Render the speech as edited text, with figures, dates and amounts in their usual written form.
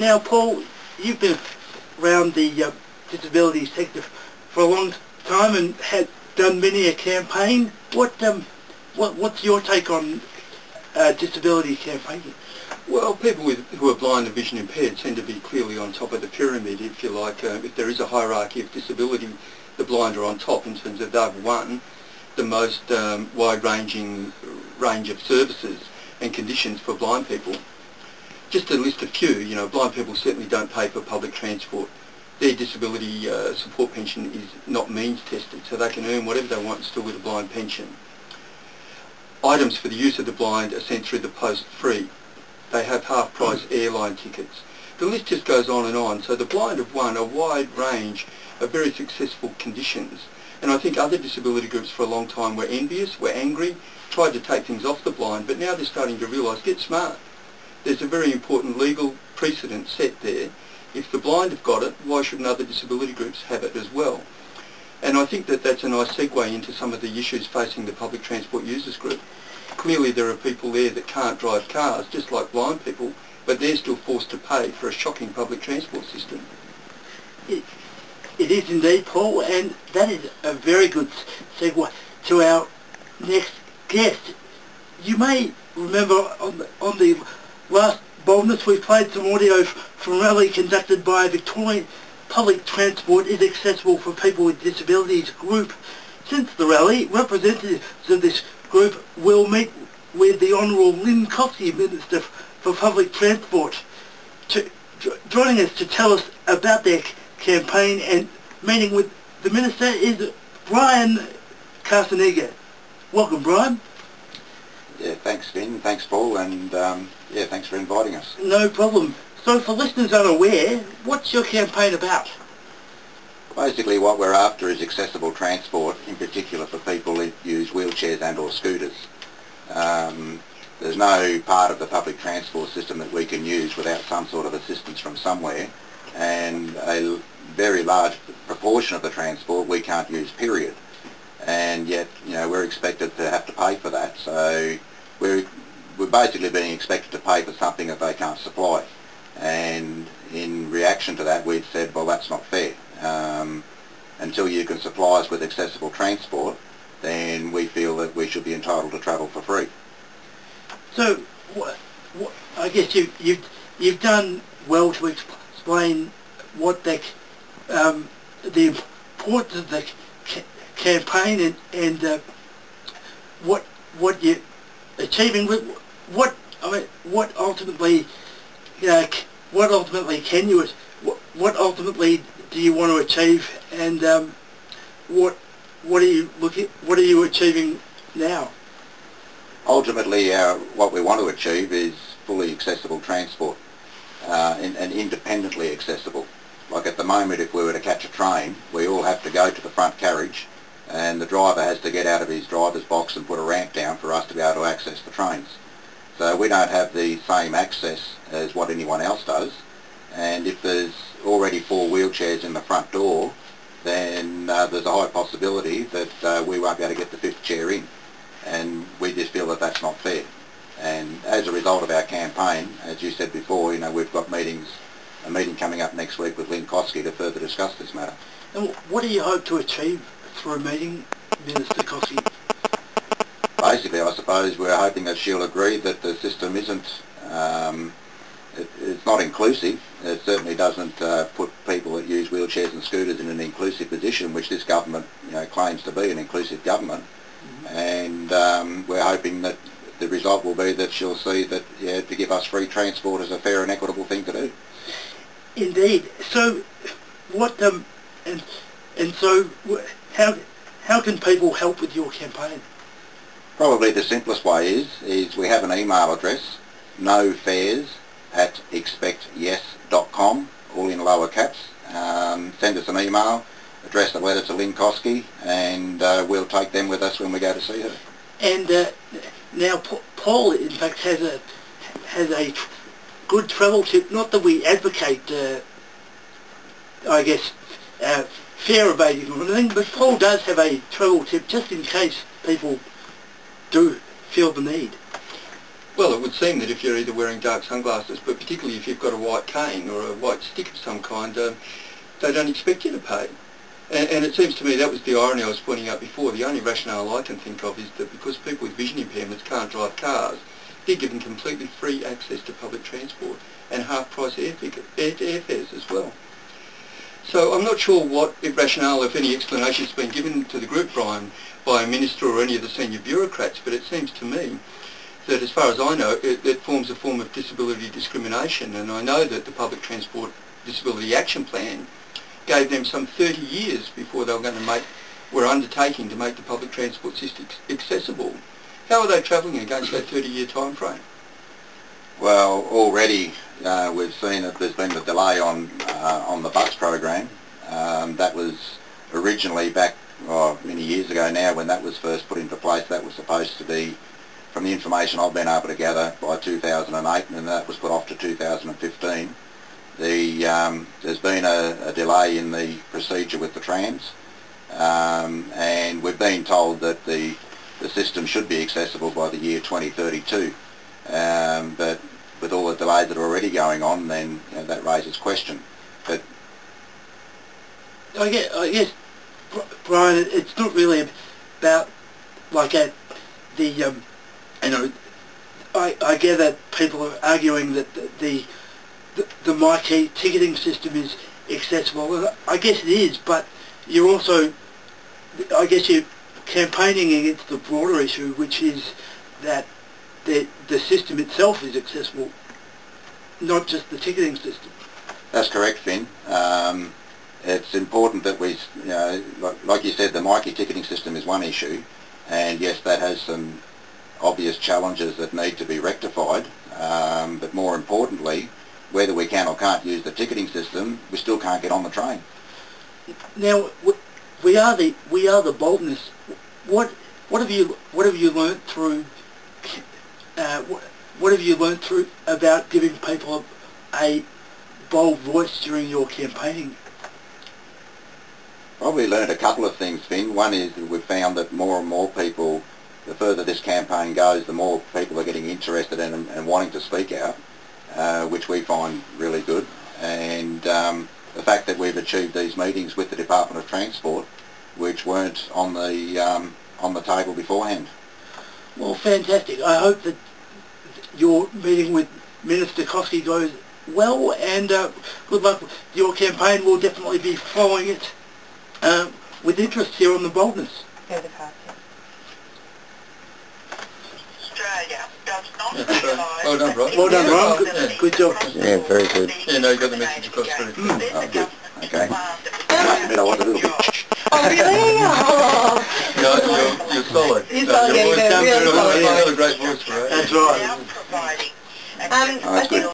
Now, Paul, you've been around the disability sector for a long time and had done many a campaign. What's your take on disability campaigning? Well, people who are blind and vision impaired tend to be clearly on top of the pyramid, if you like. If there is a hierarchy of disability, the blind are on top in terms of they've won the most wide-ranging range of services and conditions for blind people. Just to list a few, blind people certainly don't pay for public transport. Their disability support pension is not means tested, so they can earn whatever they want and still get a blind pension. Items for the use of the blind are sent through the post free. They have half-price airline tickets. The list just goes on and on. So the blind have won a wide range of very successful conditions. And I think other disability groups for a long time were envious, were angry, tried to take things off the blind, but now they're starting to realise, get smart. There's a very important legal precedent set there. If the blind have got it, why shouldn't other disability groups have it as well? And I think that that's a nice segue into some of the issues facing the public transport users group. Clearly there are people there that can't drive cars, just like blind people, but they're still forced to pay for a shocking public transport system. It is indeed, Paul, and that is a very good segue to our next guest. You may remember on the last Boldness we played some audio from a rally conducted by a Victorian Public Transport is Accessible for People with Disabilities group. Since the rally, representatives of this group will meet with the Honourable Lynn Coxey, Minister for Public Transport, joining us to tell us about their campaign and meeting with the Minister is Brian Caccianiga. Welcome, Brian. Yeah, thanks, Finn. Thanks, Paul, and yeah, thanks for inviting us. No problem. So for listeners unaware, what's your campaign about? Basically what we're after is accessible transport, in particular for people who use wheelchairs and or scooters. There's no part of the public transport system that we can use without some sort of assistance from somewhere, and a very large proportion of the transport we can't use, period. And yet, we're expected to have to pay for that, so we're basically being expected to pay for something that they can't supply. And in reaction to that, we've said, well, that's not fair. Until you can supply us with accessible transport, then we feel that we should be entitled to travel for free. So, I guess you've done well to explain what the importance of the campaign and what you're achieving. What ultimately can you? What ultimately do you want to achieve, and what are you achieving now? Ultimately, what we want to achieve is fully accessible transport, and independently accessible. Like at the moment, if we were to catch a train, we all have to go to the front carriage, and the driver has to get out of his driver's box and put a ramp down for us to be able to access the trains. So we don't have the same access as what anyone else does, and if there's already 4 wheelchairs in the front door, then there's a high possibility that we won't be able to get the 5th chair in, and we just feel that that's not fair. And as a result of our campaign, as you said before, we've got a meeting coming up next week with Lynn Coxey to further discuss this matter. And what do you hope to achieve through a meeting, Minister Coxey? Basically, I suppose we're hoping that she'll agree that the system isn't, it's not inclusive. It certainly doesn't put people that use wheelchairs and scooters in an inclusive position, which this government, claims to be an inclusive government. Mm-hmm. And we're hoping that the result will be that she'll see that, to give us free transport is a fair and equitable thing to do. Indeed. So, how can people help with your campaign? Probably the simplest way is we have an email address, nofares@expectyes.com, all in lower caps. Send us an email, address the letter to Lynn Coxey, and we'll take them with us when we go to see her. And now Paul, in fact, has a good travel tip. Not that we advocate, fare evading or anything, but Paul does have a travel tip just in case people do feel the need. Well, it would seem that if you're either wearing dark sunglasses, but particularly if you've got a white cane or a white stick of some kind, they don't expect you to pay. And it seems to me that was the irony I was pointing out before. The only rationale I can think of is that because people with vision impairments can't drive cars, they're given completely free access to public transport and half-price airfares as well. So I'm not sure what rationale, if any explanation, has been given to the group, Brian, by a minister or any of the senior bureaucrats, but it seems to me that, as far as I know, it forms a form of disability discrimination, and I know that the Public Transport Disability Action Plan gave them some 30 years before they were undertaking to make the public transport system accessible. How are they travelling against that 30-year time frame? Well, already we've seen that there's been a delay on the bus program. That was originally back many years ago now, when that was first put into place. That was supposed to be, from the information I've been able to gather, by 2008, and that was put off to 2015. There's been a delay in the procedure with the trams, and we've been told that the system should be accessible by the year 2032. But with all the delays that are already going on, then that raises question. But I guess, Brian, it's not really about like I get that people are arguing that the MyKey ticketing system is accessible, and I guess it is, but you're also, I guess you're campaigning against the broader issue, which is that the system itself is accessible, not just the ticketing system. that's correct, Finn. It's important that we, like you said, the MyKey ticketing system is one issue, and yes, that has some obvious challenges that need to be rectified, but more importantly, whether we can or can't use the ticketing system, we still can't get on the train. Now, we are the boldness. What have you learnt through? What have you learnt through about giving people a bold voice during your campaigning? Probably learned a couple of things, Finn. One is that we've found that more and more people, the further this campaign goes, the more people are getting interested in and wanting to speak out, which we find really good. And the fact that we've achieved these meetings with the Department of Transport, which weren't on the table beforehand. Well, fantastic. I hope that your meeting with Minister Koski goes well, and good luck. Your campaign will definitely be following it with interest here on the boldness. Australia does not realise... Well done, Brian. Well done, Brian. Good job. Yeah, very good. Yeah, no, you got the message across very clearly. Oh, good. Okay. Must admit I was a little bit... Oh, really? Oh. No, you're solid. You're solid, yeah, your voice sounds really good. solid. You've got a great voice for it. That's right. Oh, that's good.